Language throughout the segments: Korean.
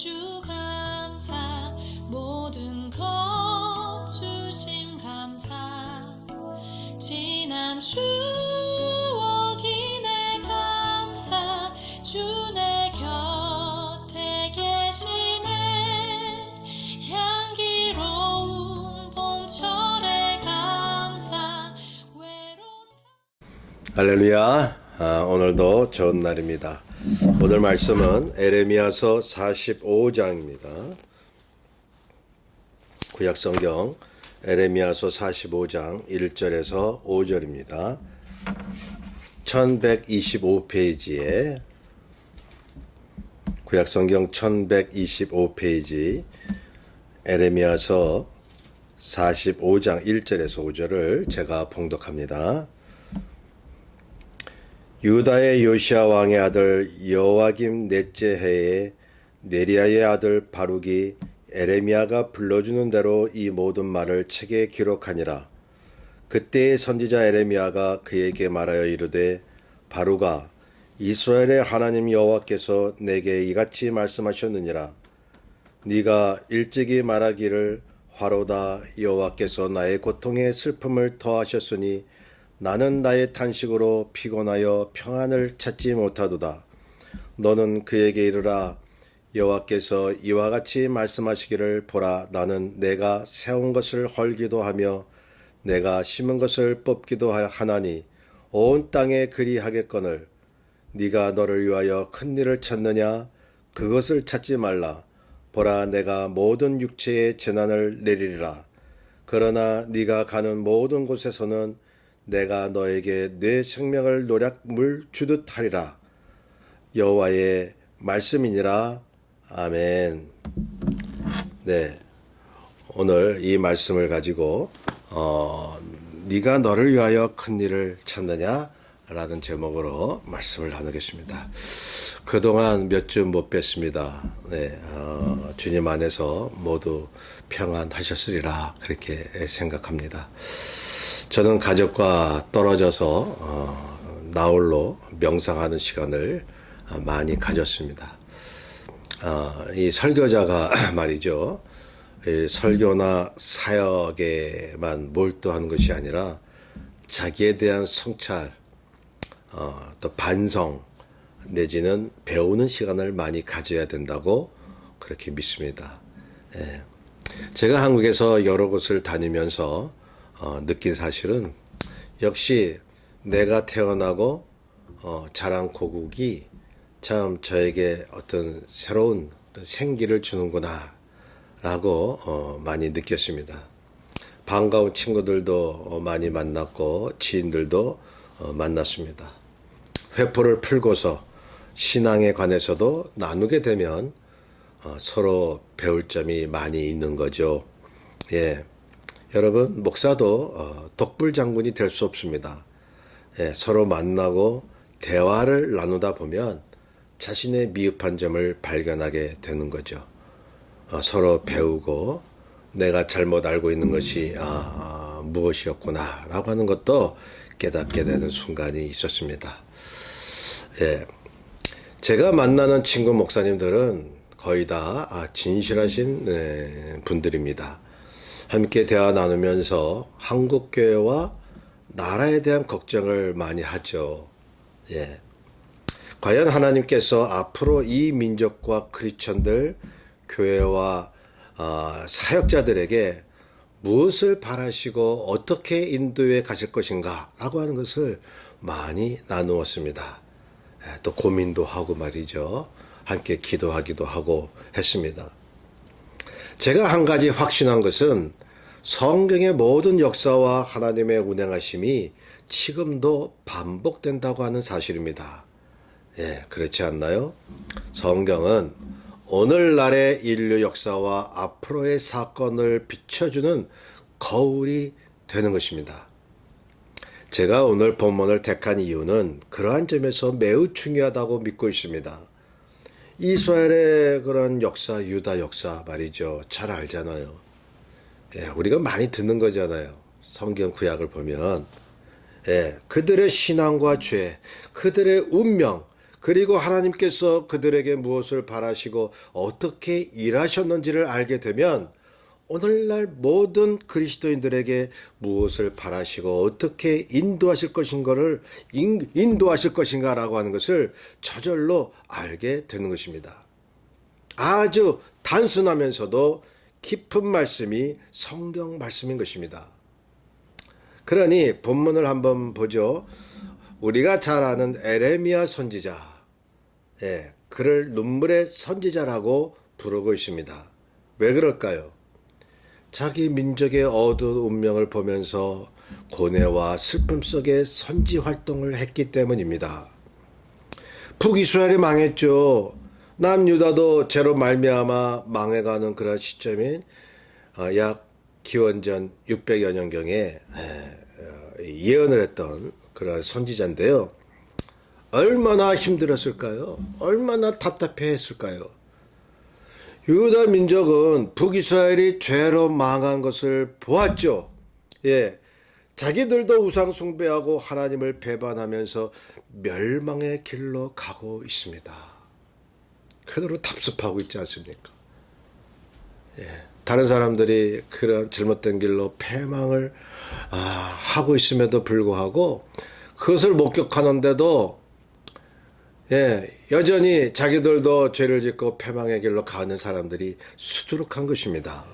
주 감사 모든 것 주심 감사 지난 추억이네 감사 주 내 곁에 계시네 향기로운 봄철의 감사 외로운 할렐루야. 오늘도 좋은 날입니다. 오늘 말씀은 에레미야서 45장입니다. 구약성경 에레미야서 45장 1절에서 5절입니다. 1125페이지에 구약성경 1125페이지 에레미야서 45장 1절에서 5절을 제가 봉독합니다. 유다의 요시야 왕의 아들 여호와김 넷째 해에 네리야의 아들 바룩이 에레미야가 불러주는 대로 이 모든 말을 책에 기록하니라. 그때의 선지자 에레미야가 그에게 말하여 이르되 바룩아 이스라엘의 하나님 여호와께서 내게 이같이 말씀하셨느니라. 네가 일찍이 말하기를 화로다 여호와께서 나의 고통에 슬픔을 더하셨으니 나는 나의 탄식으로 피곤하여 평안을 찾지 못하도다. 너는 그에게 이르라. 여호와께서 이와 같이 말씀하시기를 보라. 나는 내가 세운 것을 헐기도 하며 내가 심은 것을 뽑기도 하나니 온 땅에 그리하겠거늘. 네가 너를 위하여 큰 일을 찾느냐? 그것을 찾지 말라. 보라 내가 모든 육체의 재난을 내리리라. 그러나 네가 가는 모든 곳에서는 내가 너에게 내 생명을 노략물 주듯 하리라. 여호와의 말씀이니라. 아멘. 네, 오늘 이 말씀을 가지고 네가 너를 위하여 큰 일을 찾느냐? 라는 제목으로 말씀을 나누겠습니다. 그동안 몇 주 못 뵀습니다. 네, 주님 안에서 모두 평안하셨으리라 그렇게 생각합니다. 저는 가족과 떨어져서 나홀로 명상하는 시간을 많이 가졌습니다. 이 설교자가 말이죠. 이 설교나 사역에만 몰두하는 것이 아니라 자기에 대한 성찰, 또 반성 내지는 배우는 시간을 많이 가져야 된다고 그렇게 믿습니다. 예. 제가 한국에서 여러 곳을 다니면서 느낀 사실은 역시 내가 태어나고 자란 고국이 참 저에게 어떤 새로운 생기를 주는구나 라고 많이 느꼈습니다. 반가운 친구들도 많이 만났고 지인들도 만났습니다. 회포를 풀고서 신앙에 관해서도 나누게 되면 서로 배울 점이 많이 있는 거죠. 예. 여러분, 목사도 독불장군이 될 수 없습니다. 예, 서로 만나고 대화를 나누다 보면 자신의 미흡한 점을 발견하게 되는 거죠. 서로 배우고 내가 잘못 알고 있는 것이 무엇이었구나 라고 하는 것도 깨닫게 되는 순간이 있었습니다. 예, 제가 만나는 친구 목사님들은 거의 다 진실하신 분들입니다. 함께 대화 나누면서 한국교회와 나라에 대한 걱정을 많이 하죠. 예. 과연 하나님께서 앞으로 이 민족과 크리스천들, 교회와 사역자들에게 무엇을 바라시고 어떻게 인도해 가실 것인가 라고 하는 것을 많이 나누었습니다. 또 고민도 하고 말이죠. 함께 기도하기도 하고 했습니다. 제가 한 가지 확신한 것은 성경의 모든 역사와 하나님의 운행하심이 지금도 반복된다고 하는 사실입니다. 예, 그렇지 않나요? 성경은 오늘날의 인류 역사와 앞으로의 사건을 비춰주는 거울이 되는 것입니다. 제가 오늘 본문을 택한 이유는 그러한 점에서 매우 중요하다고 믿고 있습니다. 이스라엘의 그런 역사, 유다 역사 말이죠. 잘 알잖아요. 예, 우리가 많이 듣는 거잖아요. 성경 구약을 보면. 예, 그들의 신앙과 죄, 그들의 운명, 그리고 하나님께서 그들에게 무엇을 바라시고 어떻게 일하셨는지를 알게 되면 오늘날 모든 그리스도인들에게 무엇을 바라시고 어떻게 인도하실 인도하실 것인가라고 하는 것을 저절로 알게 되는 것입니다. 아주 단순하면서도 깊은 말씀이 성경 말씀인 것입니다. 그러니 본문을 한번 보죠. 우리가 잘 아는 에레미야 선지자, 그를 눈물의 선지자라고 부르고 있습니다. 왜 그럴까요? 자기 민족의 어두운 운명을 보면서 고뇌와 슬픔 속에 선지 활동을 했기 때문입니다. 북이스라엘이 망했죠. 남유다도 죄로 말미암아 망해가는 그런 시점인 약 기원전 600여 년경에 예언을 했던 그런 선지자인데요. 얼마나 힘들었을까요? 얼마나 답답해했을까요? 유다 민족은 북이스라엘이 죄로 망한 것을 보았죠. 자기들도 우상 숭배하고 하나님을 배반하면서 멸망의 길로 가고 있습니다. 그대로 답습하고 있지 않습니까? 다른 사람들이 그런 잘못된 길로 패망을 하고 있음에도 불구하고 그것을 목격하는데도 여전히 자기들도 죄를 짓고 패망의 길로 가는 사람들이 수두룩한 것입니다.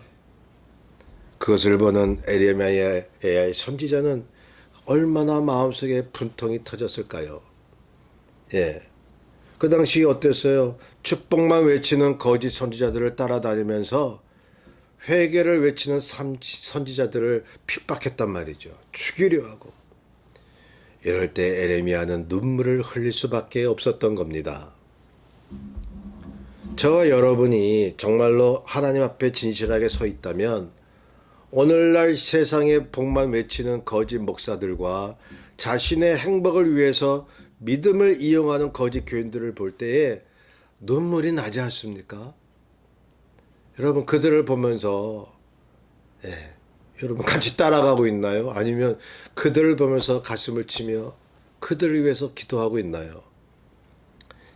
그것을 보는 에레미야의 선지자는 얼마나 마음속에 분통이 터졌을까요? 그 당시 어땠어요? 축복만 외치는 거짓 선지자들을 따라다니면서 회개를 외치는 선지자들을 핍박했단 말이죠. 죽이려 하고. 이럴 때 에레미야는 눈물을 흘릴 수밖에 없었던 겁니다. 저와 여러분이 정말로 하나님 앞에 진실하게 서 있다면 오늘날 세상의 복만 외치는 거짓 목사들과 자신의 행복을 위해서 믿음을 이용하는 거짓 교인들을 볼 때에 눈물이 나지 않습니까? 여러분 그들을 보면서 여러분 같이 따라가고 있나요? 아니면 그들을 보면서 가슴을 치며 그들을 위해서 기도하고 있나요?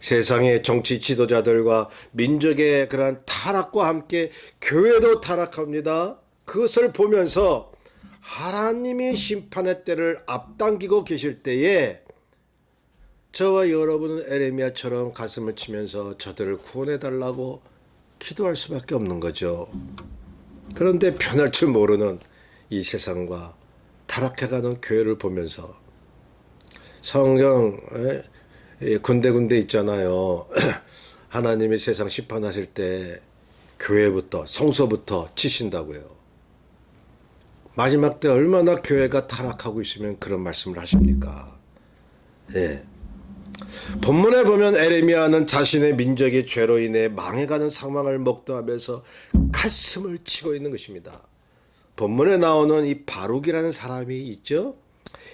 세상의 정치 지도자들과 민족의 그러한 타락과 함께 교회도 타락합니다. 그것을 보면서 하나님이 심판의 때를 앞당기고 계실 때에 저와 여러분은 에레미야처럼 가슴을 치면서 저들을 구원해달라고 기도할 수밖에 없는 거죠. 그런데 변할 줄 모르는 이 세상과 타락해가는 교회를 보면서 성경 군데군데 있잖아요. 하나님이 세상 심판하실 때 교회부터 성소부터 치신다고요. 마지막 때 얼마나 교회가 타락하고 있으면 그런 말씀을 하십니까? 본문에 보면 에레미야는 자신의 민족의 죄로 인해 망해가는 상황을 목도하면서 가슴을 치고 있는 것입니다. 본문에 나오는 이 바룩이라는 사람이 있죠.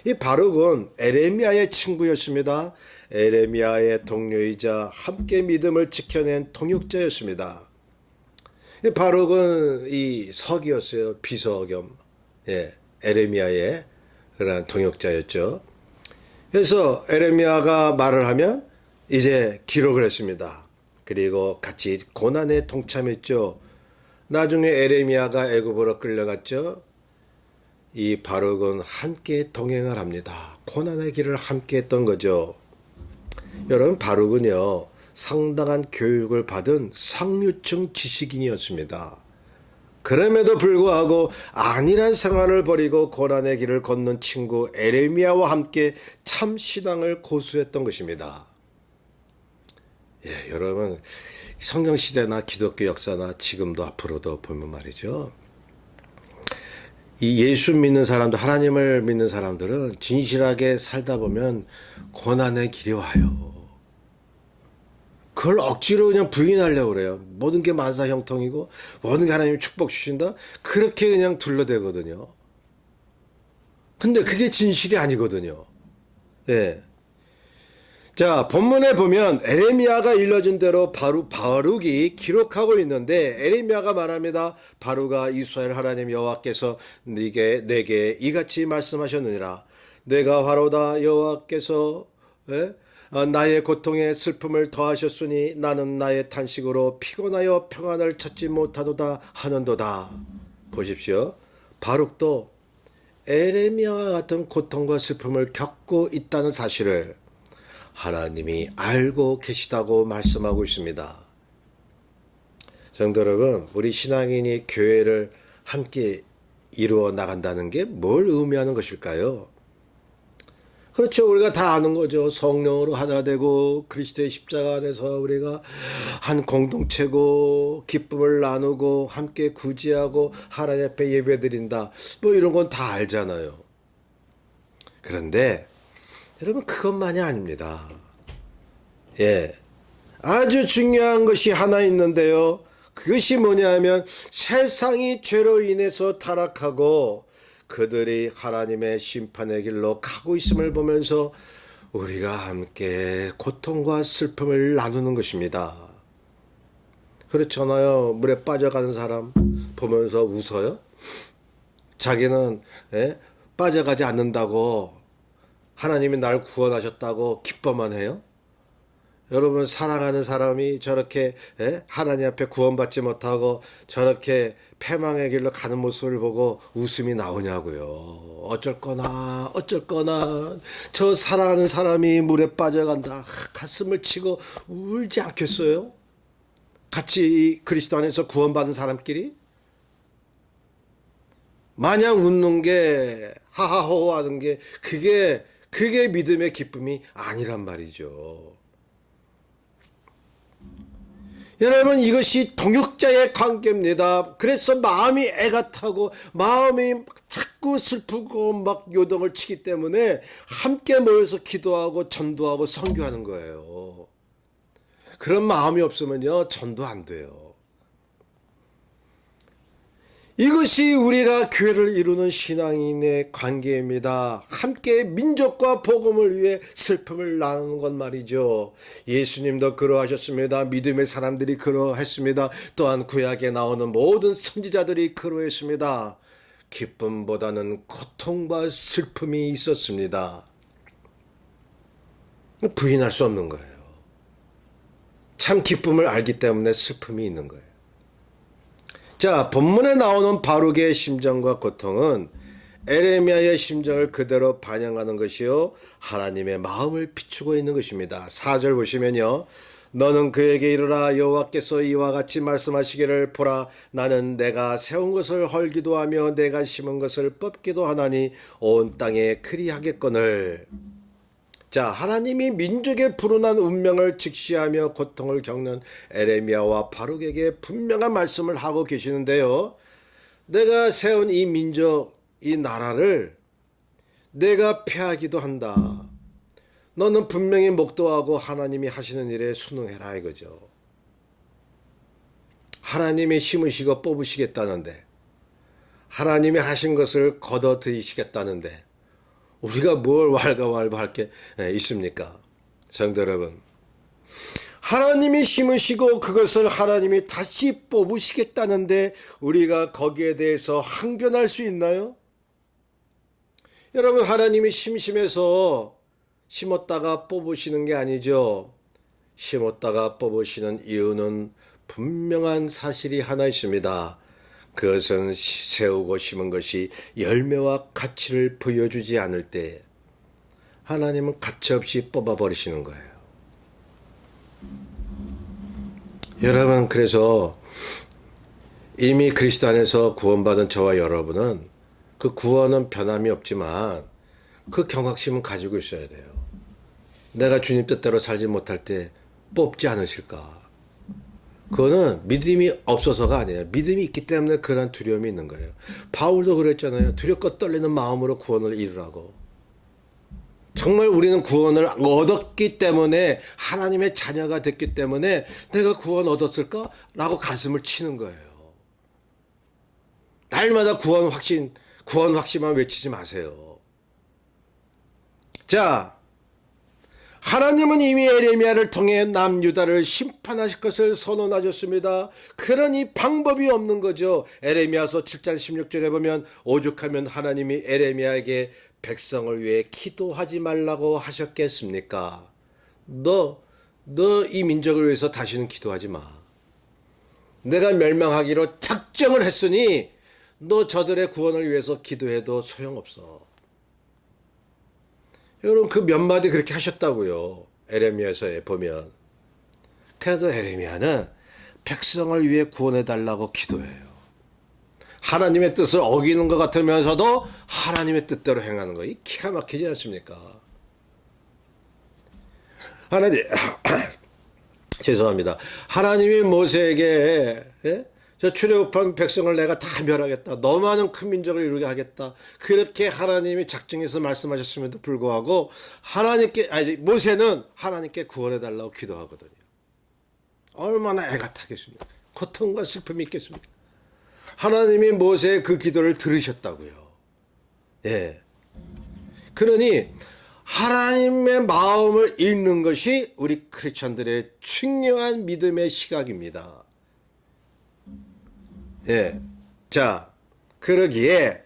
이 바룩은 에레미야의 친구였습니다. 에레미야의 동료이자 함께 믿음을 지켜낸 동역자였습니다. 이 바룩은 이 석이었어요. 비서 겸 에레미야의 그런 동역자였죠. 그래서 에레미야가 말을 하면 이제 기록을 했습니다. 그리고 같이 고난에 동참했죠. 나중에 에레미야가 애굽으로 끌려갔죠. 이 바룩은 함께 동행을 합니다. 고난의 길을 함께 했던 거죠. 여러분 바룩은요 상당한 교육을 받은 상류층 지식인이었습니다. 그럼에도 불구하고 안일한 생활을 버리고 고난의 길을 걷는 친구 에레미야와 함께 참 신앙을 고수했던 것입니다. 여러분 성경시대나 기독교 역사나 지금도 앞으로도 보면 말이죠. 이 예수 믿는 사람들, 하나님을 믿는 사람들은 진실하게 살다 보면 고난의 길이 와요. 그걸 억지로 그냥 부인하려고 그래요. 모든 게 만사형통이고 모든 게 하나님이 축복 주신다. 그렇게 그냥 둘러대거든요. 근데 그게 진실이 아니거든요. 자, 본문에 보면 에레미야가 일러준 대로 바룩이 기록하고 있는데 에레미야가 말합니다. 바룩아 이스라엘 하나님 여호와께서 내게 이같이 말씀하셨느니라. 내가 화로다 여호와께서 나의 고통에 슬픔을 더하셨으니 나는 나의 탄식으로 피곤하여 평안을 찾지 못하도다 하는도다. 보십시오. 바룩도 에레미야와 같은 고통과 슬픔을 겪고 있다는 사실을 하나님이 알고 계시다고 말씀하고 있습니다. 성도 여러분, 우리 신앙인이 교회를 함께 이루어 나간다는 게 뭘 의미하는 것일까요? 그렇죠. 우리가 다 아는 거죠. 성령으로 하나 되고 그리스도의 십자가 안에서 우리가 한 공동체고 기쁨을 나누고 함께 구제하고 하나님 앞에 예배드린다. 뭐 이런 건 다 알잖아요. 그런데 여러분, 그것만이 아닙니다. 예. 아주 중요한 것이 하나 있는데요. 그것이 뭐냐면 세상이 죄로 인해서 타락하고 그들이 하나님의 심판의 길로 가고 있음을 보면서 우리가 함께 고통과 슬픔을 나누는 것입니다. 그렇잖아요. 물에 빠져가는 사람 보면서 웃어요? 자기는 빠져가지 않는다고 하나님이 날 구원하셨다고 기뻐만 해요? 여러분, 사랑하는 사람이 저렇게 하나님 앞에 구원받지 못하고 저렇게 패망의 길로 가는 모습을 보고 웃음이 나오냐고요. 어쩔거나 저 사랑하는 사람이 물에 빠져간다. 가슴을 치고 울지 않겠어요? 같이 그리스도 안에서 구원받은 사람끼리? 마냥 웃는 게 하하호호 하는 게 그게 믿음의 기쁨이 아니란 말이죠. 여러분, 이것이 동역자의 관계입니다. 그래서 마음이 애가 타고 마음이 자꾸 슬프고 막 요동을 치기 때문에 함께 모여서 기도하고 전도하고 선교하는 거예요. 그런 마음이 없으면요, 전도 안 돼요. 이것이 우리가 교회를 이루는 신앙인의 관계입니다. 함께 민족과 복음을 위해 슬픔을 나누는 것 말이죠. 예수님도 그러하셨습니다. 믿음의 사람들이 그러했습니다. 또한 구약에 나오는 모든 선지자들이 그러했습니다. 기쁨보다는 고통과 슬픔이 있었습니다. 부인할 수 없는 거예요. 참 기쁨을 알기 때문에 슬픔이 있는 거예요. 자, 본문에 나오는 바룩의 심정과 고통은 에레미야의 심정을 그대로 반영하는 것이요, 하나님의 마음을 비추고 있는 것입니다. 4절 보시면요, 너는 그에게 이르라. 여호와께서 이와 같이 말씀하시기를, 보라, 나는 내가 세운 것을 헐기도 하며 내가 심은 것을 뽑기도 하나니 온 땅에 그리하겠거늘. 자, 하나님이 민족의 불운한 운명을 직시하며 고통을 겪는 에레미야와 바룩에게 분명한 말씀을 하고 계시는데요. 내가 세운 이 민족, 이 나라를 내가 패하기도 한다. 너는 분명히 목도하고 하나님이 하시는 일에 순응해라 이거죠. 하나님이 심으시고 뽑으시겠다는데, 하나님이 하신 것을 거둬들이시겠다는데 우리가 뭘 왈가왈부할 게 있습니까? 성도 여러분, 하나님이 심으시고 그것을 하나님이 다시 뽑으시겠다는데 우리가 거기에 대해서 항변할 수 있나요? 여러분, 하나님이 심심해서 심었다가 뽑으시는 게 아니죠. 심었다가 뽑으시는 이유는 분명한 사실이 하나 있습니다. 그것은 세우고 심은 것이 열매와 가치를 보여주지 않을 때 하나님은 가치 없이 뽑아버리시는 거예요. 여러분, 그래서 이미 그리스도 안에서 구원받은 저와 여러분은 그 구원은 변함이 없지만 그 경각심은 가지고 있어야 돼요. 내가 주님 뜻대로 살지 못할 때 뽑지 않으실까? 그거는 믿음이 없어서가 아니에요. 믿음이 있기 때문에 그런 두려움이 있는 거예요. 바울도 그랬잖아요. 두렵고 떨리는 마음으로 구원을 이루라고. 정말 우리는 구원을 얻었기 때문에, 하나님의 자녀가 됐기 때문에 내가 구원 얻었을까? 라고 가슴을 치는 거예요. 날마다 구원 확신만 외치지 마세요. 자, 하나님은 이미 에레미야를 통해 남유다를 심판하실 것을 선언하셨습니다. 그러니 방법이 없는 거죠. 에레미야서 7장 16절에 보면, 오죽하면 하나님이 에레미야에게 백성을 위해 기도하지 말라고 하셨겠습니까? 너 이 민족을 위해서 다시는 기도하지 마. 내가 멸망하기로 작정을 했으니 너 저들의 구원을 위해서 기도해도 소용없어. 여러분 그 몇 마디 그렇게 하셨다고요. 에레미야서에 보면. 그래도 에레미야는 백성을 위해 구원해달라고 기도해요. 하나님의 뜻을 어기는 것 같으면서도 하나님의 뜻대로 행하는 거. 이 기가 막히지 않습니까? 하나님, 죄송합니다. 하나님이 모세에게 저 출애굽한 백성을 내가 다 멸하겠다. 너무하는 큰 민족을 이루게 하겠다. 그렇게 하나님이 작정해서 말씀하셨음에도 불구하고 모세는 하나님께 구원해달라고 기도하거든요. 얼마나 애가 타겠습니까? 고통과 슬픔이 있겠습니까? 하나님이 모세의 그 기도를 들으셨다고요. 예. 그러니 하나님의 마음을 읽는 것이 우리 크리스천들의 중요한 믿음의 시각입니다. 예. 자, 그러기에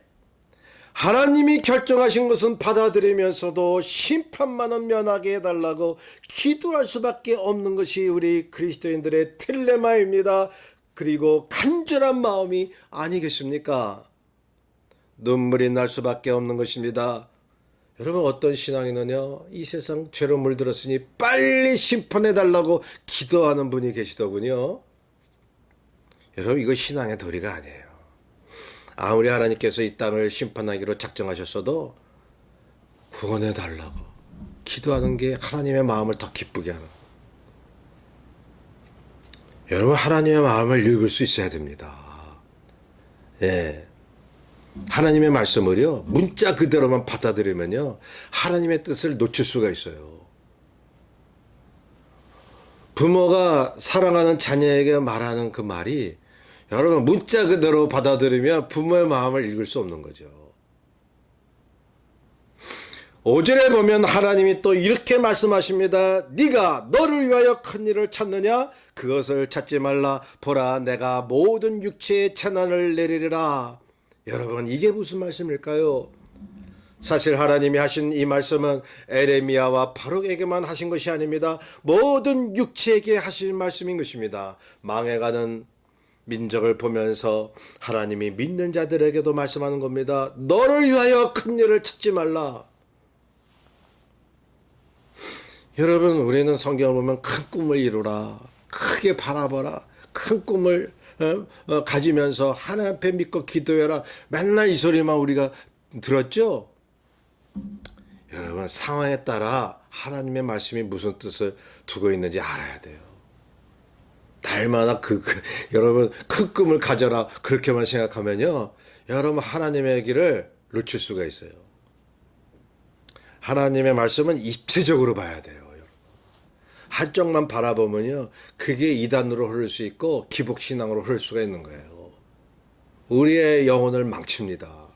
하나님이 결정하신 것은 받아들이면서도 심판만은 면하게 해달라고 기도할 수밖에 없는 것이 우리 그리스도인들의 딜레마입니다. 그리고 간절한 마음이 아니겠습니까? 눈물이 날 수밖에 없는 것입니다. 여러분 어떤 신앙인은요, 이 세상 죄로 물들었으니 빨리 심판해달라고 기도하는 분이 계시더군요. 여러분 이거 신앙의 도리가 아니에요. 아무리 하나님께서 이 땅을 심판하기로 작정하셨어도 구원해달라고 기도하는 게 하나님의 마음을 더 기쁘게 하는. 여러분 하나님의 마음을 읽을 수 있어야 됩니다. 예. 하나님의 말씀을요 문자 그대로만 받아들이면요 하나님의 뜻을 놓칠 수가 있어요. 부모가 사랑하는 자녀에게 말하는 그 말이 여러분 문자 그대로 받아들이면 부모의 마음을 읽을 수 없는 거죠. 5절에 보면 하나님이 또 이렇게 말씀하십니다. 네가 너를 위하여 큰 일을 찾느냐? 그것을 찾지 말라. 보라 내가 모든 육체의 재난을 내리리라. 여러분 이게 무슨 말씀일까요? 사실 하나님이 하신 이 말씀은 에레미야와 바룩에게만 하신 것이 아닙니다. 모든 육체에게 하신 말씀인 것입니다. 망해가는 민족을 보면서 하나님이 믿는 자들에게도 말씀하는 겁니다. 너를 위하여 큰 일을 찾지 말라. 여러분 우리는 성경을 보면 큰 꿈을 이루라, 크게 바라보라, 큰 꿈을 가지면서 하나님 앞에 믿고 기도해라. 맨날 이 소리만 우리가 들었죠? 여러분 상황에 따라 하나님의 말씀이 무슨 뜻을 두고 있는지 알아야 돼요. 날마다 여러분 큰 꿈을 가져라 그렇게만 생각하면요 여러분 하나님의 길을 놓칠 수가 있어요. 하나님의 말씀은 입체적으로 봐야 돼요. 한쪽만 바라보면요 그게 이단으로 흐를 수 있고 기복신앙으로 흐를 수가 있는 거예요. 우리의 영혼을 망칩니다.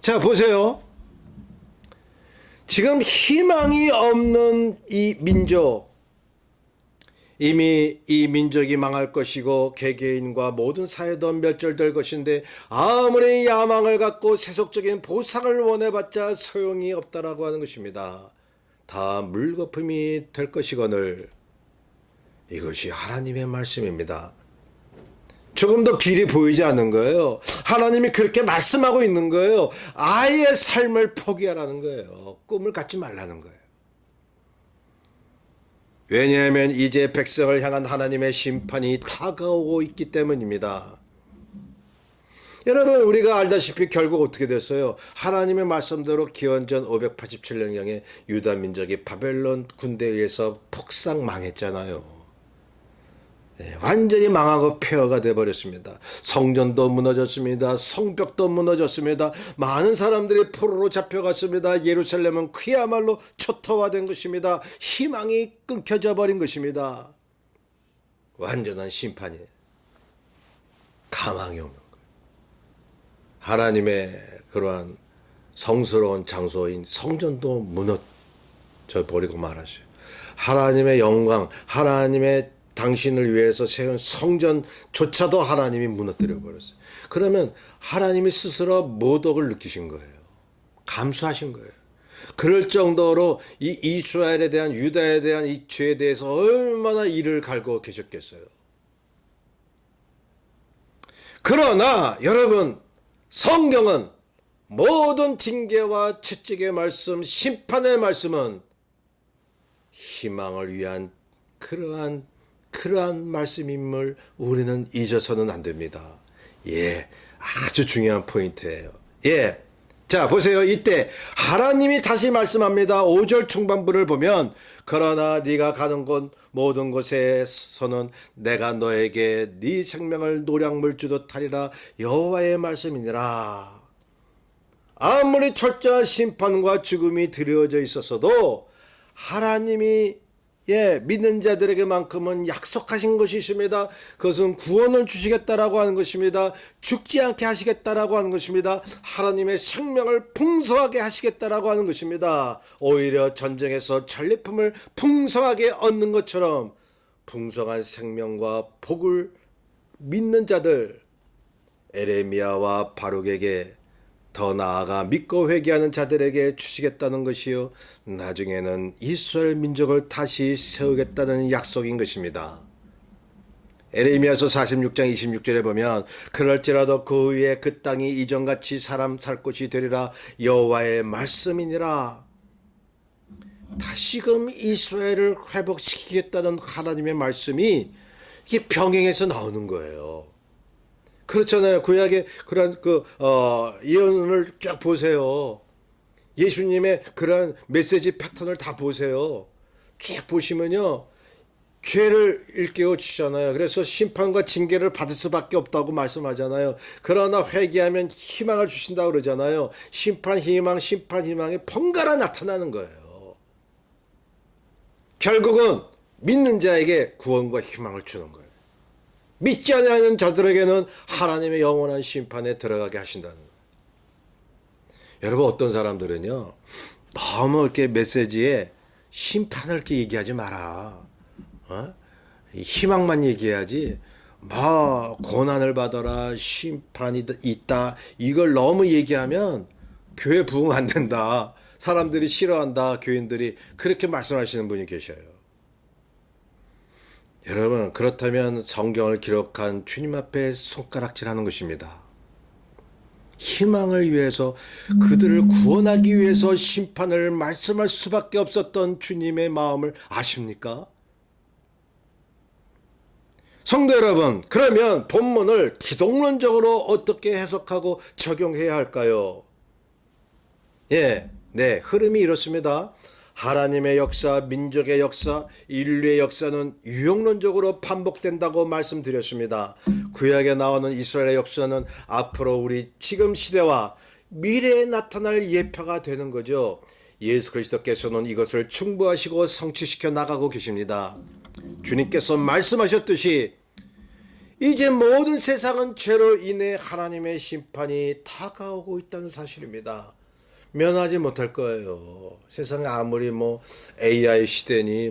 자 보세요. 지금 희망이 없는 이 민족, 이미 이 민족이 망할 것이고 개개인과 모든 사회도 멸절될 것인데 아무리 야망을 갖고 세속적인 보상을 원해봤자 소용이 없다라고 하는 것입니다. 다 물거품이 될 것이거늘. 이것이 하나님의 말씀입니다. 조금 더 길이 보이지 않는 거예요. 하나님이 그렇게 말씀하고 있는 거예요. 아예 삶을 포기하라는 거예요. 꿈을 갖지 말라는 거예요. 왜냐하면 이제 백성을 향한 하나님의 심판이 다가오고 있기 때문입니다. 여러분 우리가 알다시피 결국 어떻게 됐어요? 하나님의 말씀대로 기원전 587년경에 유다 민족이 바벨론 군대에 의해서 폭삭 망했잖아요. 네, 완전히 망하고 폐허가 되어버렸습니다. 성전도 무너졌습니다. 성벽도 무너졌습니다. 많은 사람들이 포로로 잡혀갔습니다. 예루살렘은 그야말로 초토화된 것입니다. 희망이 끊겨져 버린 것입니다. 완전한 심판이 가망이 없는 거예요. 하나님의 그러한 성스러운 장소인 성전도 무너져 버리고 말았어요. 하나님의 영광, 하나님의 당신을 위해서 세운 성전조차도 하나님이 무너뜨려 버렸어요. 그러면 하나님이 스스로 모독을 느끼신 거예요. 감수하신 거예요. 그럴 정도로 이 이스라엘에 대한 유다에 대한 이 죄에 대해서 얼마나 이를 갈고 계셨겠어요. 그러나 여러분, 성경은 모든 징계와 채찍의 말씀, 심판의 말씀은 희망을 위한 그러한 말씀임을 우리는 잊어서는 안 됩니다. 예, 아주 중요한 포인트예요. 예, 자 보세요. 이때 하나님이 다시 말씀합니다. 5절 중반부를 보면 그러나 네가 가는 곳 모든 곳에서는 내가 너에게 네 생명을 노량물 주듯 하리라 여호와의 말씀이니라. 아무리 철저한 심판과 죽음이 드려져 있었어도 하나님이 믿는 자들에게만큼은 약속하신 것이 있습니다. 그것은 구원을 주시겠다라고 하는 것입니다. 죽지 않게 하시겠다라고 하는 것입니다. 하나님의 생명을 풍성하게 하시겠다라고 하는 것입니다. 오히려 전쟁에서 전리품을 풍성하게 얻는 것처럼 풍성한 생명과 복을 믿는 자들 에레미야와 바룩에게 더 나아가 믿고 회개하는 자들에게 주시겠다는 것이요, 나중에는 이스라엘 민족을 다시 세우겠다는 약속인 것입니다. 에레미야서 46장 26절에 보면 그럴지라도 그 위에 그 땅이 이전같이 사람 살 곳이 되리라 여호와의 말씀이니라. 다시금 이스라엘을 회복시키겠다는 하나님의 말씀이 이게 병행해서 나오는 거예요. 그렇잖아요. 구약의 그런 예언을 쫙 보세요. 예수님의 그런 메시지 패턴을 다 보세요. 쭉 보시면요, 죄를 일깨워 주시잖아요. 그래서 심판과 징계를 받을 수밖에 없다고 말씀하잖아요. 그러나 회개하면 희망을 주신다고 그러잖아요. 심판 희망이 번갈아 나타나는 거예요. 결국은 믿는 자에게 구원과 희망을 주는 거예요. 믿지 않는 자들에게는 하나님의 영원한 심판에 들어가게 하신다는 거예요. 여러분, 어떤 사람들은요, 너무 이렇게 메시지에 심판을 이렇게 얘기하지 마라. 희망만 얘기해야지. 고난을 받아라, 심판이 있다, 이걸 너무 얘기하면 교회 부흥 안 된다, 사람들이 싫어한다, 교인들이 그렇게 말씀하시는 분이 계셔요. 여러분, 그렇다면 성경을 기록한 주님 앞에 손가락질하는 것입니다. 희망을 위해서, 그들을 구원하기 위해서 심판을 말씀할 수밖에 없었던 주님의 마음을 아십니까? 성도 여러분, 그러면 본문을 기독론적으로 어떻게 해석하고 적용해야 할까요? 흐름이 이렇습니다. 하나님의 역사, 민족의 역사, 인류의 역사는 유형론적으로 반복된다고 말씀드렸습니다. 구약에 나오는 이스라엘의 역사는 앞으로 우리 지금 시대와 미래에 나타날 예표가 되는 거죠. 예수 그리스도께서는 이것을 충부하시고 성취시켜 나가고 계십니다. 주님께서 말씀하셨듯이 이제 모든 세상은 죄로 인해 하나님의 심판이 다가오고 있다는 사실입니다. 면하지 못할 거예요. 세상에 아무리 AI 시대니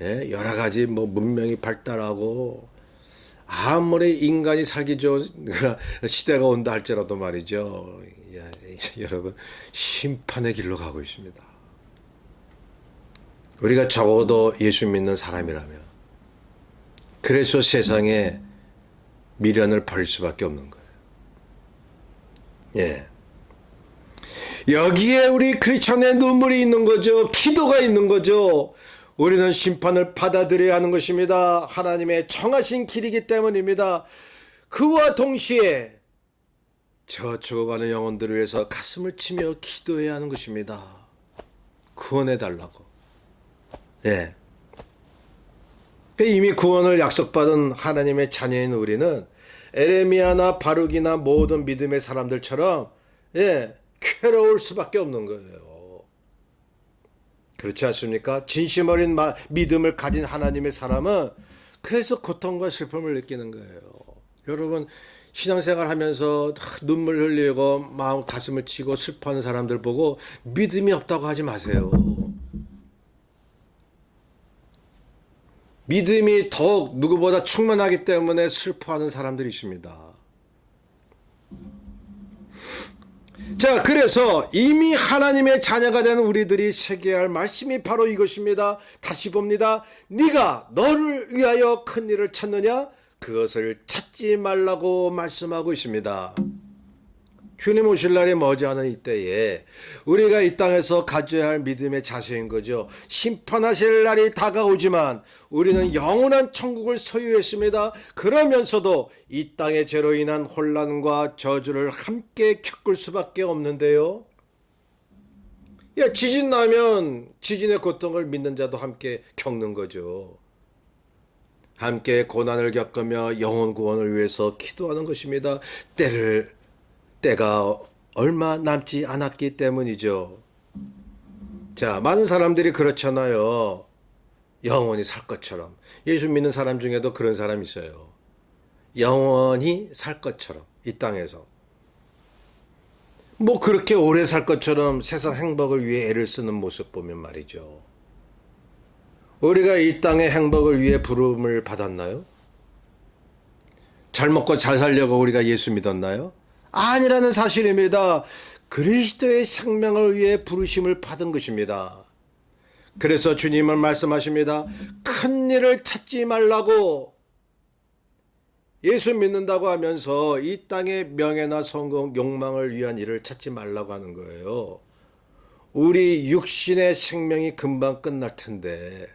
여러 가지 문명이 발달하고 아무리 인간이 살기 좋은 시대가 온다 할지라도 말이죠. 여러분, 심판의 길로 가고 있습니다. 우리가 적어도 예수 믿는 사람이라면 그래서 세상에 미련을 버릴 수밖에 없는 거예요. 여기에 우리 크리스천의 눈물이 있는 거죠. 기도가 있는 거죠. 우리는 심판을 받아들여야 하는 것입니다. 하나님의 정하신 길이기 때문입니다. 그와 동시에 저 죽어가는 영혼들을 위해서 가슴을 치며 기도해야 하는 것입니다. 구원해 달라고. 이미 구원을 약속받은 하나님의 자녀인 우리는 에레미야나 바룩이나 모든 믿음의 사람들처럼 괴로울 수밖에 없는 거예요. 그렇지 않습니까? 진심 어린 믿음을 가진 하나님의 사람은 그래서 고통과 슬픔을 느끼는 거예요. 여러분, 신앙생활 하면서 눈물 흘리고 마음 가슴을 치고 슬퍼하는 사람들 보고 믿음이 없다고 하지 마세요. 믿음이 더욱 누구보다 충만하기 때문에 슬퍼하는 사람들이 있습니다. 자, 그래서 이미 하나님의 자녀가 된 우리들이 새겨야 할 말씀이 바로 이것입니다. 다시 봅니다. 네가 너를 위하여 큰 일을 찾느냐? 그것을 찾지 말라고 말씀하고 있습니다. 주님 오실 날이 머지않은 이때에 우리가 이 땅에서 가져야 할 믿음의 자세인 거죠. 심판하실 날이 다가오지만 우리는 영원한 천국을 소유했습니다. 그러면서도 이 땅의 죄로 인한 혼란과 저주를 함께 겪을 수밖에 없는데요. 지진 나면 지진의 고통을 믿는 자도 함께 겪는 거죠. 함께 고난을 겪으며 영혼 구원을 위해서 기도하는 것입니다. 때가 얼마 남지 않았기 때문이죠. 자, 많은 사람들이 그렇잖아요. 영원히 살 것처럼. 예수 믿는 사람 중에도 그런 사람 있어요. 영원히 살 것처럼 이 땅에서. 뭐 그렇게 오래 살 것처럼 세상 행복을 위해 애를 쓰는 모습 보면 말이죠. 우리가 이 땅의 행복을 위해 부름을 받았나요? 잘 먹고 잘 살려고 우리가 예수 믿었나요? 아니라는 사실입니다. 그리스도의 생명을 위해 부르심을 받은 것입니다. 그래서 주님은 말씀하십니다. 큰 일을 찾지 말라고. 예수 믿는다고 하면서 이 땅의 명예나 성공, 욕망을 위한 일을 찾지 말라고 하는 거예요. 우리 육신의 생명이 금방 끝날 텐데.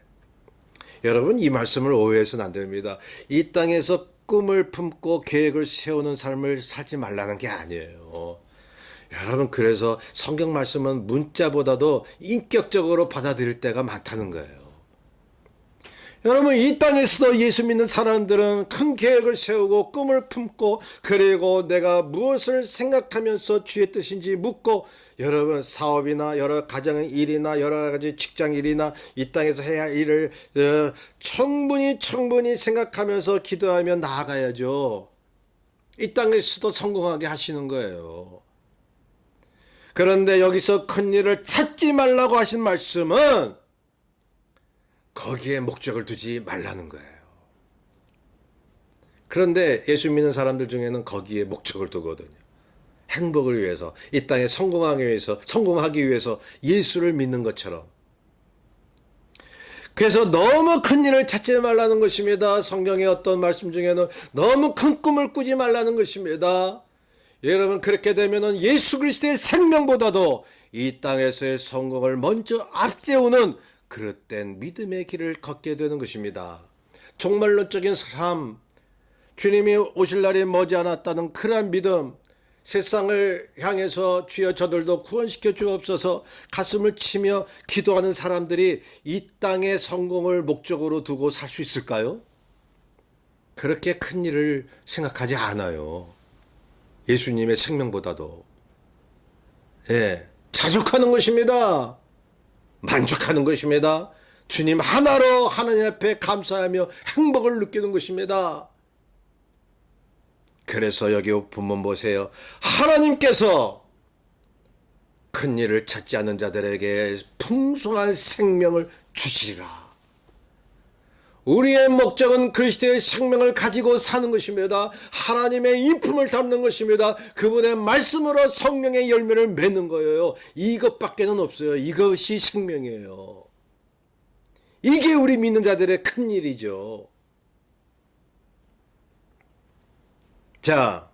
여러분, 이 말씀을 오해해서는 안 됩니다. 이 땅에서 꿈을 품고 계획을 세우는 삶을 살지 말라는 게 아니에요. 여러분, 그래서 성경 말씀은 문자보다도 인격적으로 받아들일 때가 많다는 거예요. 여러분, 이 땅에서도 예수 믿는 사람들은 큰 계획을 세우고 꿈을 품고 그리고 내가 무엇을 생각하면서 주의 뜻인지 묻고 여러분 사업이나 여러 가정의 일이나 여러 가지 직장 일이나 이 땅에서 해야 할 일을 충분히 생각하면서 기도하며 나아가야죠. 이 땅에서도 성공하게 하시는 거예요. 그런데 여기서 큰 일을 찾지 말라고 하신 말씀은 거기에 목적을 두지 말라는 거예요. 그런데 예수 믿는 사람들 중에는 거기에 목적을 두거든요. 행복을 위해서, 이 땅에 성공하기 위해서 예수를 믿는 것처럼. 그래서 너무 큰 일을 찾지 말라는 것입니다. 성경의 어떤 말씀 중에는 너무 큰 꿈을 꾸지 말라는 것입니다. 여러분, 그렇게 되면은 예수 그리스도의 생명보다도 이 땅에서의 성공을 먼저 앞세우는 그릇된 믿음의 길을 걷게 되는 것입니다. 종말론적인 삶, 주님이 오실 날이 머지않았다는 그러한 믿음, 세상을 향해서 주여 저들도 구원시켜 주옵소서 가슴을 치며 기도하는 사람들이 이 땅의 성공을 목적으로 두고 살 수 있을까요? 그렇게 큰 일을 생각하지 않아요. 예수님의 생명보다도. 자족하는 것입니다. 만족하는 것입니다. 주님 하나로 하나님 앞에 감사하며 행복을 느끼는 것입니다. 그래서 여기 본문 보세요. 하나님께서 큰 일을 찾지 않는 자들에게 풍성한 생명을 주시리라. 우리의 목적은 그리스도의 생명을 가지고 사는 것입니다. 하나님의 인품을 담는 것입니다. 그분의 말씀으로 성령의 열매를 맺는 거예요. 이것밖에는 없어요. 이것이 생명이에요. 이게 우리 믿는 자들의 큰 일이죠. 자,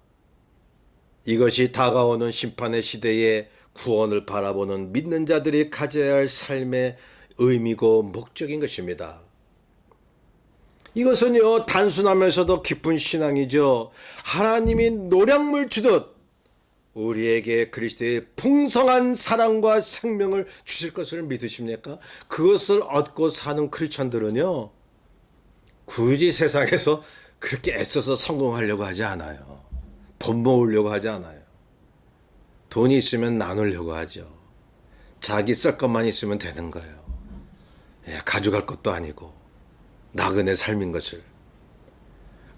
이것이 다가오는 심판의 시대에 구원을 바라보는 믿는 자들이 가져야 할 삶의 의미고 목적인 것입니다. 이것은요, 단순하면서도 깊은 신앙이죠. 하나님이 노량물 주듯 우리에게 그리스도의 풍성한 사랑과 생명을 주실 것을 믿으십니까? 그것을 얻고 사는 크리스천들은요, 굳이 세상에서 그렇게 애써서 성공하려고 하지 않아요. 돈 모으려고 하지 않아요. 돈이 있으면 나누려고 하죠. 자기 쓸 것만 있으면 되는 거예요. 가져갈 것도 아니고 나그네 삶인 것을.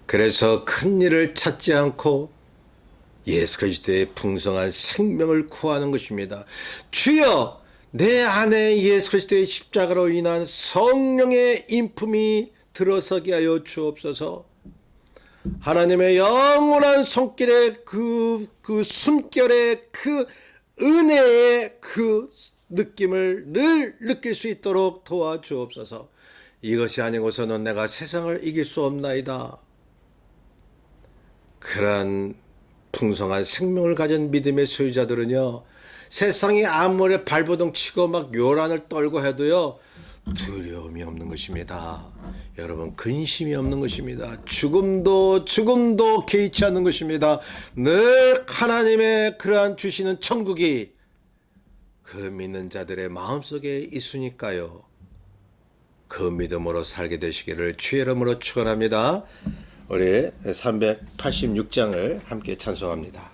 그래서 큰 일을 찾지 않고 예수 그리스도의 풍성한 생명을 구하는 것입니다. 주여, 내 안에 예수 그리스도의 십자가로 인한 성령의 인품이 들어서게 하여 주옵소서. 하나님의 영원한 손길에 그 숨결에 그 은혜의 그 느낌을 늘 느낄 수 있도록 도와주옵소서. 이것이 아니고서는 내가 세상을 이길 수 없나이다. 그러한 풍성한 생명을 가진 믿음의 소유자들은요, 세상이 아무리 발버둥 치고 막 요란을 떨고 해도요, 두려움이 없는 것입니다. 여러분, 근심이 없는 것입니다. 죽음도 개의치 않는 것입니다. 늘 하나님의 그러한 주시는 천국이 그 믿는 자들의 마음속에 있으니까요. 그 믿음으로 살게 되시기를 주의 이름으로 축원합니다. 우리 386장을 함께 찬송합니다.